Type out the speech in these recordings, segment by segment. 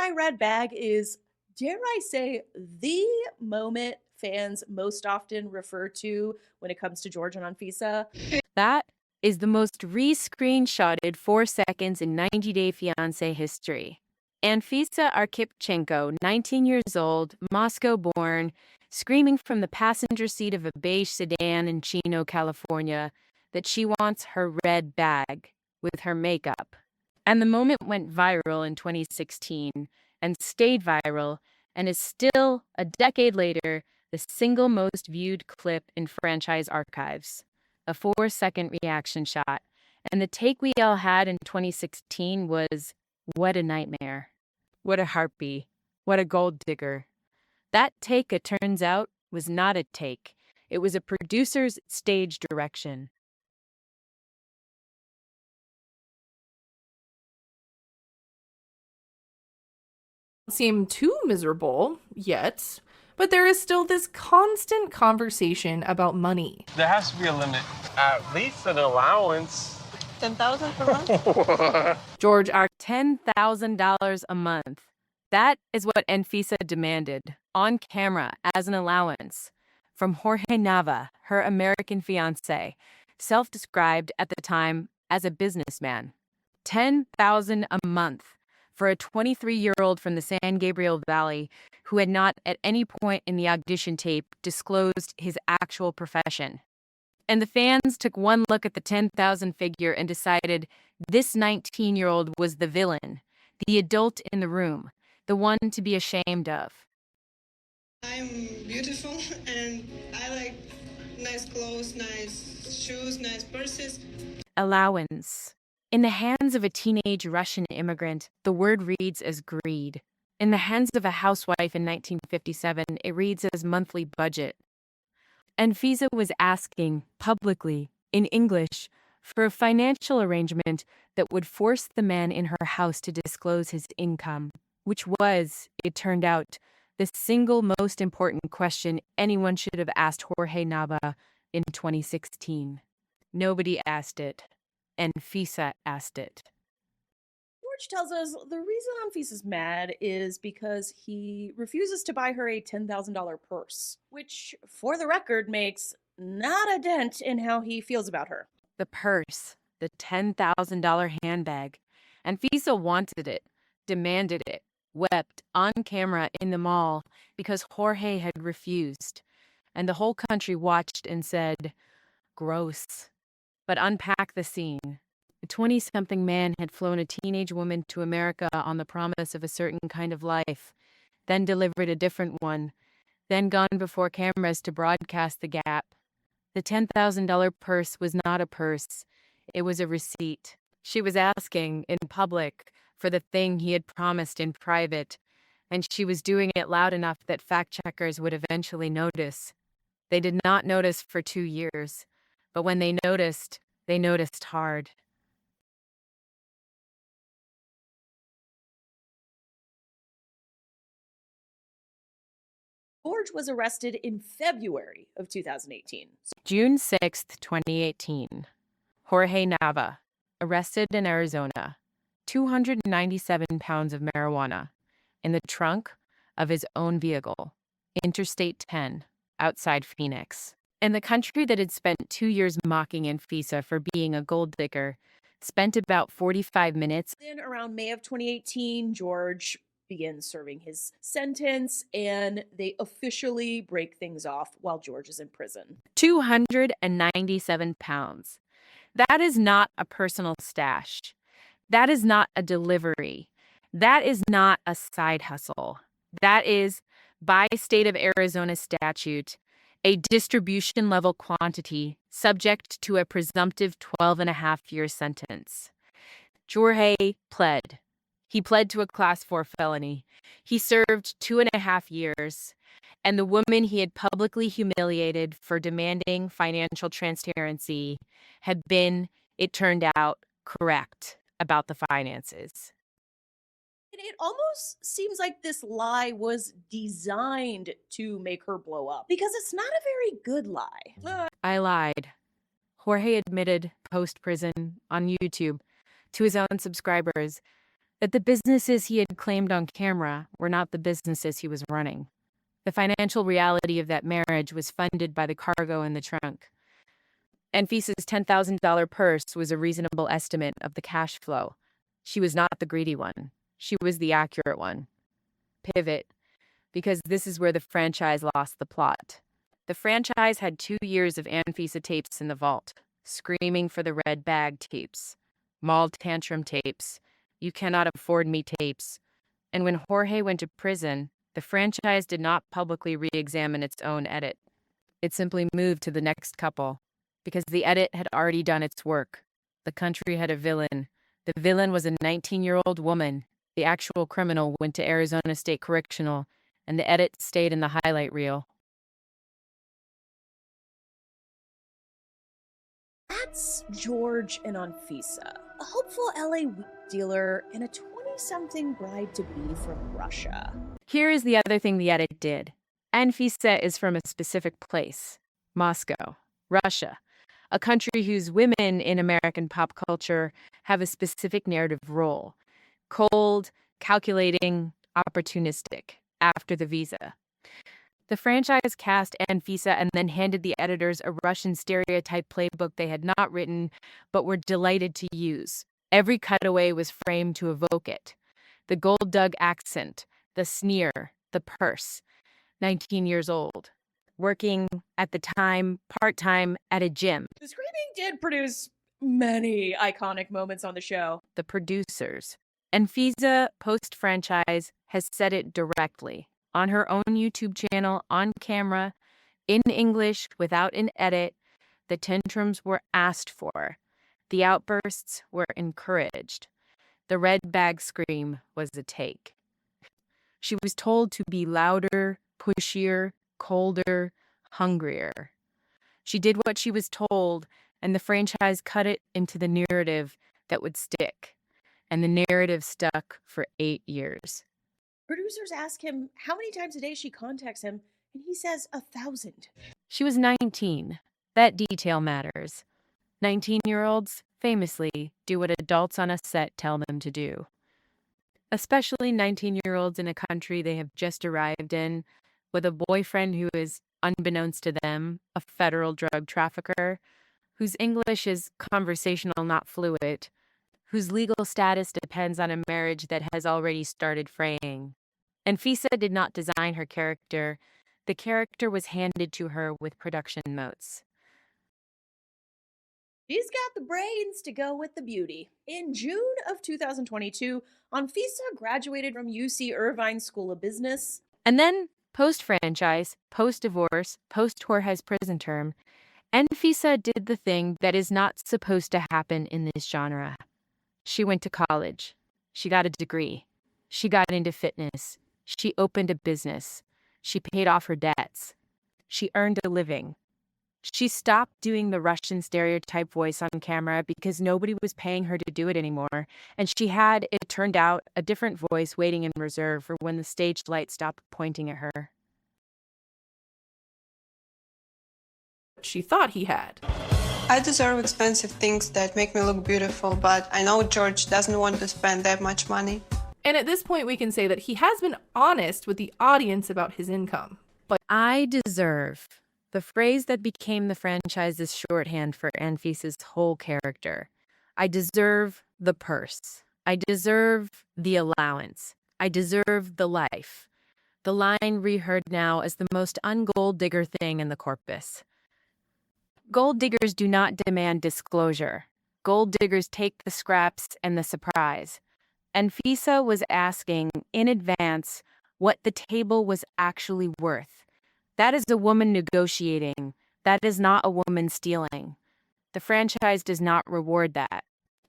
I Read bag is, dare I say, the moment fans most often refer to when it comes to George and Anfisa. That is the most re-screenshotted 4 seconds in 90 Day Fiancé history. Anfisa Arkhipchenko, 19 years old, Moscow-born, screaming from the passenger seat of a beige sedan in Chino, California, that she wants her red bag with her makeup. And the moment went viral in 2016 and stayed viral and is still, a decade later, the single most viewed clip in franchise archives. A 4-second reaction shot. And the take we all had in 2016 was, what a nightmare. What a harpy. What a gold digger. That take, it turns out, was not a take. It was a producer's stage direction. Seem too miserable yet, but there is still this constant conversation about money. There has to be a limit. At least an allowance. 10,000 per month? George $10,000 a month. That is what Anfisa demanded, on camera, as an allowance, from Jorge Nava, her American fiancé, self-described at the time as a businessman. $10,000 a month for a 23-year-old from the San Gabriel Valley who had not at any point in the audition tape disclosed his actual profession. And the fans took one look at the 10,000 figure and decided this 19-year-old was the villain, the adult in the room, the one to be ashamed of. I'm beautiful and I like nice clothes, nice shoes, nice purses. Allowance. In the hands of a teenage Russian immigrant, the word reads as greed. In the hands of a housewife in 1957, it reads as monthly budget. Anfisa was asking, publicly, in English, for a financial arrangement that would force the man in her house to disclose his income, which was, it turned out, the single most important question anyone should have asked Jorge Nava in 2016. Nobody asked it. Anfisa asked it. George tells us the reason Anfisa's mad is because he refuses to buy her a $10,000 purse, which, for the record, makes not a dent in how he feels about her. The purse, the $10,000 handbag. Anfisa wanted it, demanded it, wept on camera in the mall because Jorge had refused. And the whole country watched and said, gross. But unpack the scene. A 20-something man had flown a teenage woman to America on the promise of a certain kind of life, then delivered a different one, then gone before cameras to broadcast the gap. The $10,000 purse was not a purse. It was a receipt. She was asking, in public, for the thing he had promised in private, and she was doing it loud enough that fact-checkers would eventually notice. They did not notice for 2 years, but when they noticed hard. George was arrested in February of 2018. June 6th, 2018. Jorge Nava, arrested in Arizona. 297 pounds of marijuana in the trunk of his own vehicle, Interstate 10, outside Phoenix. And the country that had spent 2 years mocking Anfisa for being a gold digger spent about 45 minutes. Then around May of 2018, George begins serving his sentence, and they officially break things off while George is in prison. 297 pounds. That is not a personal stash. That is not a delivery. That is not a side hustle. That is, by state of Arizona statute, a distribution level quantity subject to a presumptive 12.5-year sentence. Jorge pled. He pled to a class 4 felony. He served 2.5 years, and the woman he had publicly humiliated for demanding financial transparency had been, it turned out, correct about the finances. And it almost seems like this lie was designed to make her blow up, because it's not a very good lie. I lied. Jorge admitted post-prison on YouTube to his own subscribers But the businesses he had claimed on camera were not the businesses he was running. The financial reality of that marriage was funded by the cargo in the trunk. Anfisa's $10,000 purse was a reasonable estimate of the cash flow. She was not the greedy one. She was the accurate one. Pivot, because this is where the franchise lost the plot. The franchise had 2 years of Anfisa tapes in the vault, screaming for the red bag tapes, mall tantrum tapes, you cannot afford me tapes. And when Jorge went to prison, the franchise did not publicly re-examine its own edit. It simply moved to the next couple, because the edit had already done its work. The country had a villain. The villain was a 19-year-old woman. The actual criminal went to Arizona State Correctional, and the edit stayed in the highlight reel. That's George and Anfisa, a hopeful LA weed dealer and a 20-something bride-to-be from Russia. Here is the other thing the edit did. Anfisa is from a specific place, Moscow, Russia, a country whose women in American pop culture have a specific narrative role: cold, calculating, opportunistic, after the visa. The franchise cast Anfisa and then handed the editors a Russian stereotype playbook they had not written but were delighted to use. Every cutaway was framed to evoke it. The gold-dug accent, the sneer, the purse. 19 years old, working at the time, part-time at a gym. The screaming did produce many iconic moments on the show. The producers. Anfisa, post-franchise, has said it directly. On her own YouTube channel, on camera, in English, without an edit, the tantrums were asked for. The outbursts were encouraged. The red bag scream was a take. She was told to be louder, pushier, colder, hungrier. She did what she was told, and the franchise cut it into the narrative that would stick. And the narrative stuck for 8 years. Producers ask him how many times a day she contacts him, and he says 1,000. She was 19. That detail matters. 19-year-olds, famously, do what adults on a set tell them to do. Especially 19-year-olds in a country they have just arrived in, with a boyfriend who is, unbeknownst to them, a federal drug trafficker, whose English is conversational, not fluid, whose legal status depends on a marriage that has already started fraying. Anfisa did not design her character. The character was handed to her with production notes. She's got the brains to go with the beauty. In June of 2022, Anfisa graduated from UC Irvine School of Business. And then, post-franchise, post-divorce, post-Jorge's prison term, Anfisa did the thing that is not supposed to happen in this genre. She went to college. She got a degree. She got into fitness. She opened a business. She paid off her debts. She earned a living. She stopped doing the Russian stereotype voice on camera because nobody was paying her to do it anymore, and she had, it turned out, a different voice waiting in reserve for when the stage light stopped pointing at her. She thought he had. I deserve expensive things that make me look beautiful, but I know George doesn't want to spend that much money. And at this point, we can say that he has been honest with the audience about his income. But I deserve, the phrase that became the franchise's shorthand for Anfisa's whole character. I deserve the purse. I deserve the allowance. I deserve the life. The line reheard now as the most un-gold digger thing in the corpus. Gold diggers do not demand disclosure. Gold diggers take the scraps and the surprise. Anfisa was asking in advance what the table was actually worth. That is a woman negotiating. That is not a woman stealing. The franchise does not reward that.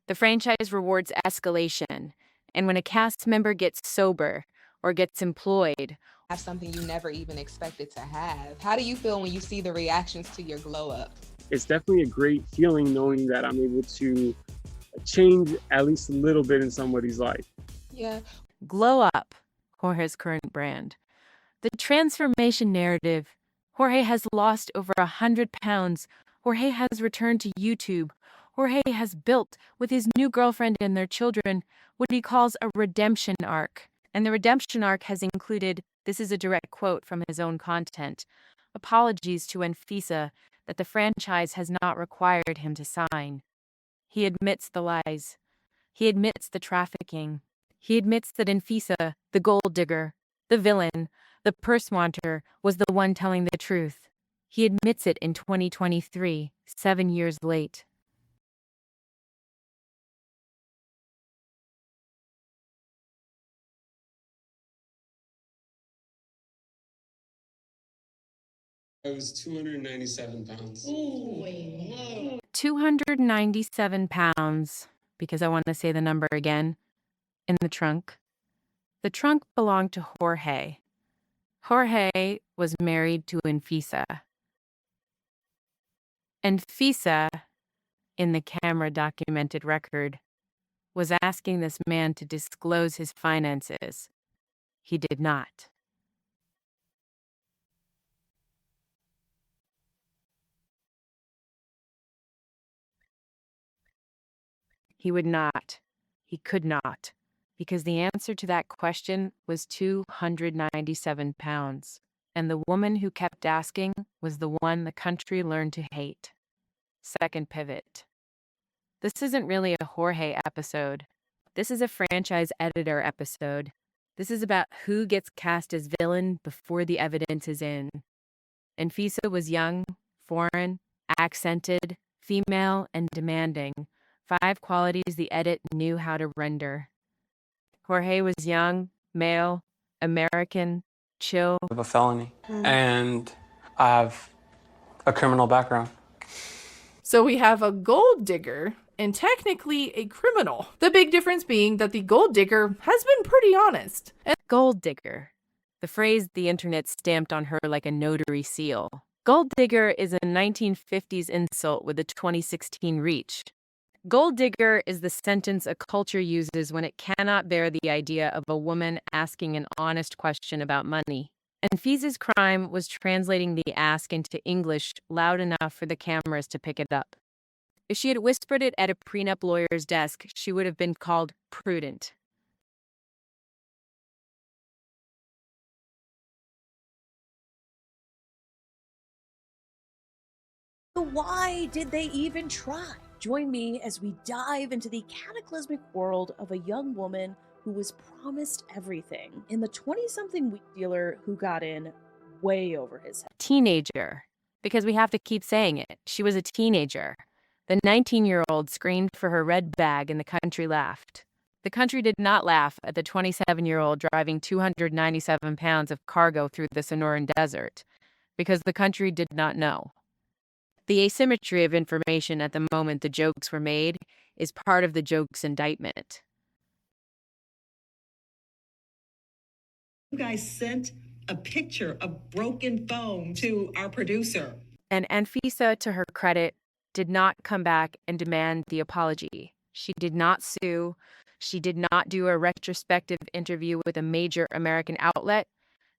The franchise rewards escalation. And when a cast member gets sober or gets employed, have something you never even expected to have. How do you feel when you see the reactions to your glow up? It's definitely a great feeling knowing that I'm able to change at least a little bit in somebody's life. Yeah. Glow Up, Jorge's current brand. The transformation narrative. Jorge has lost over 100 pounds. Jorge has returned to YouTube. Jorge has built, with his new girlfriend and their children, what he calls a redemption arc. And the redemption arc has included, this is a direct quote from his own content, apologies to Anfisa that the franchise has not required him to sign. He admits the lies. He admits the trafficking. He admits that Anfisa, the gold digger, the villain, the purse wanter, was the one telling the truth. He admits it in 2023, 7 years late. I was 297 pounds. Oh, wait, no. 297 pounds, because I want to say the number again, in the trunk. The trunk belonged to Jorge. Jorge was married to Anfisa. Anfisa, in the camera-documented record, was asking this man to disclose his finances. He did not. He would not. He could not. Because the answer to that question was 297 pounds. And the woman who kept asking was the one the country learned to hate. Second pivot. This isn't really a Jorge episode. This is a franchise editor episode. This is about who gets cast as villain before the evidence is in. Anfisa was young, foreign, accented, female, and demanding. 5 qualities the edit knew how to render. Jorge was young, male, American, chill. I have a felony, and I have a criminal background. So we have a gold digger and technically a criminal. The big difference being that the gold digger has been pretty honest. And Gold digger. The phrase the internet stamped on her like a notary seal. Gold digger is a 1950s insult with a 2016 reach. Gold digger is the sentence a culture uses when it cannot bear the idea of a woman asking an honest question about money. Anfisa's crime was translating the ask into English loud enough for the cameras to pick it up. If she had whispered it at a prenup lawyer's desk, she would have been called prudent. So why did they even try? Join me as we dive into the cataclysmic world of a young woman who was promised everything, and the 20-something weed dealer who got in way over his head. Teenager. Because we have to keep saying it. She was a teenager. The 19-year-old screamed for her red bag and the country laughed. The country did not laugh at the 27-year-old driving 297 pounds of cargo through the Sonoran Desert, because the country did not know. The asymmetry of information at the moment the jokes were made is part of the joke's indictment. You guys sent a picture of broken phone to our producer. And Anfisa, to her credit, did not come back and demand the apology. She did not sue. She did not do a retrospective interview with a major American outlet.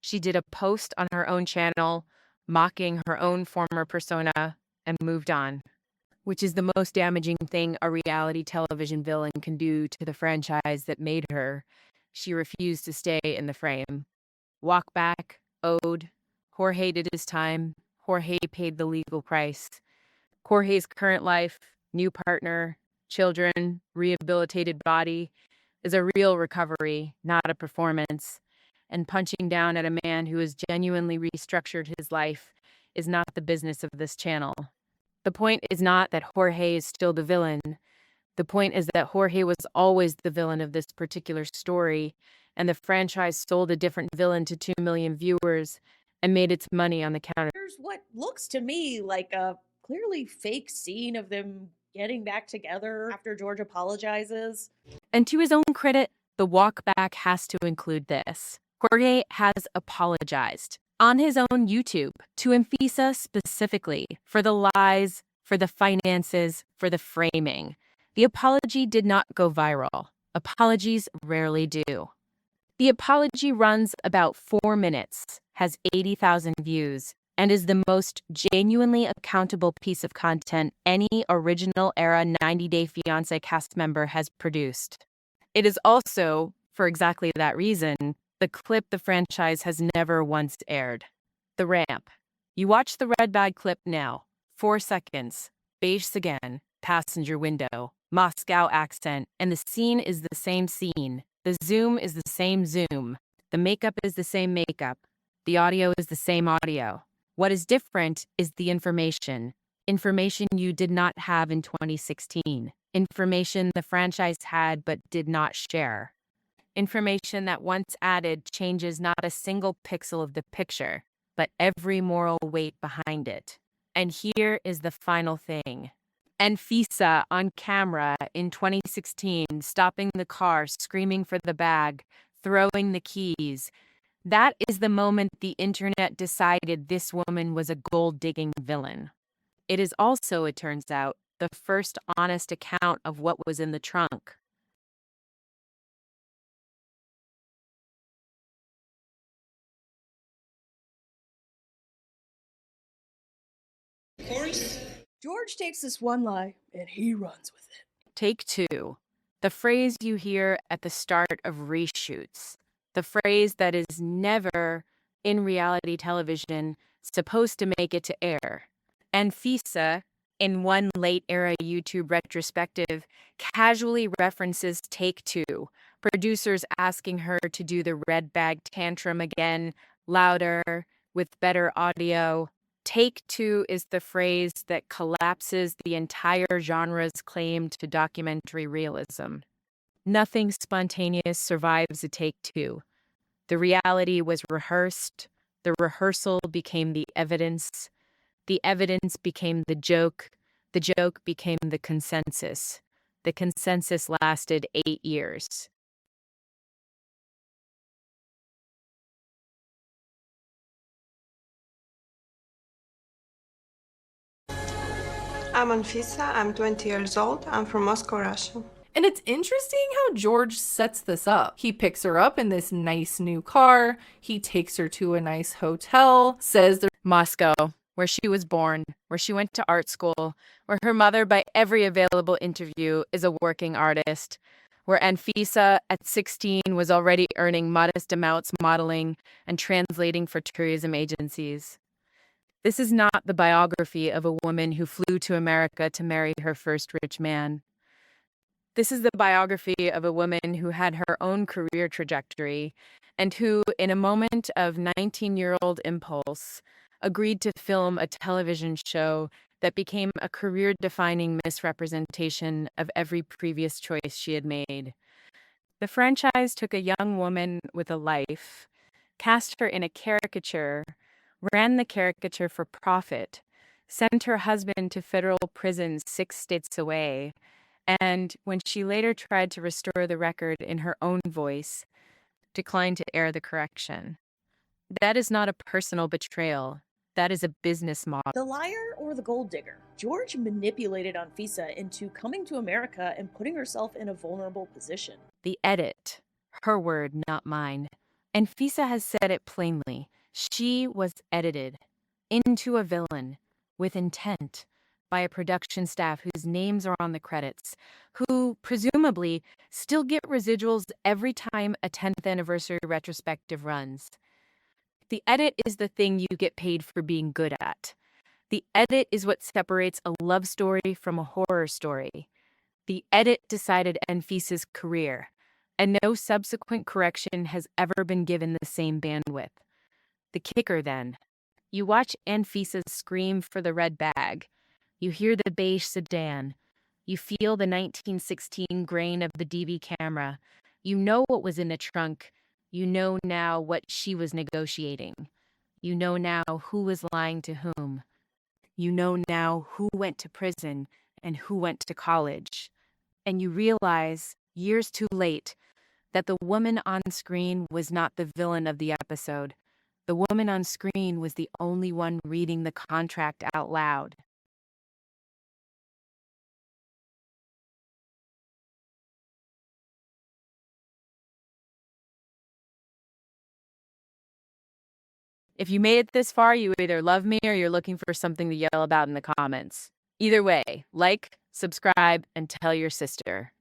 She did a post on her own channel, mocking her own former persona, and moved on, which is the most damaging thing a reality television villain can do to the franchise that made her. She refused to stay in the frame. Walk back, owed. Jorge did his time. Jorge paid the legal price. Jorge's current life, new partner, children, rehabilitated body is a real recovery, not a performance. And punching down at a man who has genuinely restructured his life is not the business of this channel. The point is not that Jorge is still the villain. The point is that Jorge was always the villain of this particular story, and the franchise sold a different villain to 2 million viewers and made its money on the counter. There's what looks to me like a clearly fake scene of them getting back together after George apologizes. And to his own credit, the walk back has to include this. Jorge has apologized on his own YouTube to Anfisa specifically for the lies, for the finances, for the framing. The apology did not go viral. Apologies rarely do. The apology runs about 4 minutes, has 80,000 views, and is the most genuinely accountable piece of content any original era 90 Day Fiancé cast member has produced. It is also, for exactly that reason, the clip the franchise has never once aired. The ramp. You watch the red bag clip now. 4 seconds. Beige again. Passenger window. Moscow accent. And the scene is the same scene. The zoom is the same zoom. The makeup is the same makeup. The audio is the same audio. What is different is the information. Information you did not have in 2016. Information the franchise had but did not share. Information that once added changes not a single pixel of the picture, but every moral weight behind it. And here is the final thing. Anfisa on camera in 2016, stopping the car, screaming for the bag, throwing the keys. That is the moment the internet decided this woman was a gold-digging villain. It is also, it turns out, the first honest account of what was in the trunk. Of course. George takes this one lie and he runs with it. Take 2. The phrase you hear at the start of reshoots. The phrase that is never, in reality television, supposed to make it to air. Anfisa, in one late-era YouTube retrospective, casually references Take 2, producers asking her to do the red bag tantrum again, louder, with better audio. Take 2 is the phrase that collapses the entire genre's claim to documentary realism. Nothing spontaneous survives a take 2. The reality was rehearsed. The rehearsal became the evidence became the joke became the consensus. The consensus lasted 8 years. I'm Anfisa. I'm 20 years old. I'm from Moscow, Russia. And it's interesting how George sets this up. He picks her up in this nice new car. He takes her to a nice hotel, says they're Moscow, where she was born, where she went to art school, where her mother, by every available interview, is a working artist, where Anfisa, at 16, was already earning modest amounts modeling and translating for tourism agencies. This is not the biography of a woman who flew to America to marry her first rich man. This is the biography of a woman who had her own career trajectory and who, in a moment of 19-year-old impulse, agreed to film a television show that became a career-defining misrepresentation of every previous choice she had made. The franchise took a young woman with a life, cast her in a caricature, ran the caricature for profit, sent her husband to federal prison 6 states away, and when she later tried to restore the record in her own voice, declined to air the correction. That is not a personal betrayal. That is a business model. The liar or the gold digger? George manipulated Anfisa into coming to America and putting herself in a vulnerable position. The edit. Her word, not mine. Anfisa has said it plainly. She was edited into a villain with intent by a production staff whose names are on the credits, who presumably still get residuals every time a 10th anniversary retrospective runs. The edit is the thing you get paid for being good at. The edit is what separates a love story from a horror story. The edit decided Anfisa's career, and no subsequent correction has ever been given the same bandwidth. The kicker, then. You watch Anfisa scream for the red bag. You hear the beige sedan. You feel the 1916 grain of the DV camera. You know what was in the trunk. You know now what she was negotiating. You know now who was lying to whom. You know now who went to prison and who went to college. And you realize, years too late, that the woman on screen was not the villain of the episode. The woman on screen was the only one reading the contract out loud. If you made it this far, you either love me or you're looking for something to yell about in the comments. Either way, like, subscribe, and tell your sister.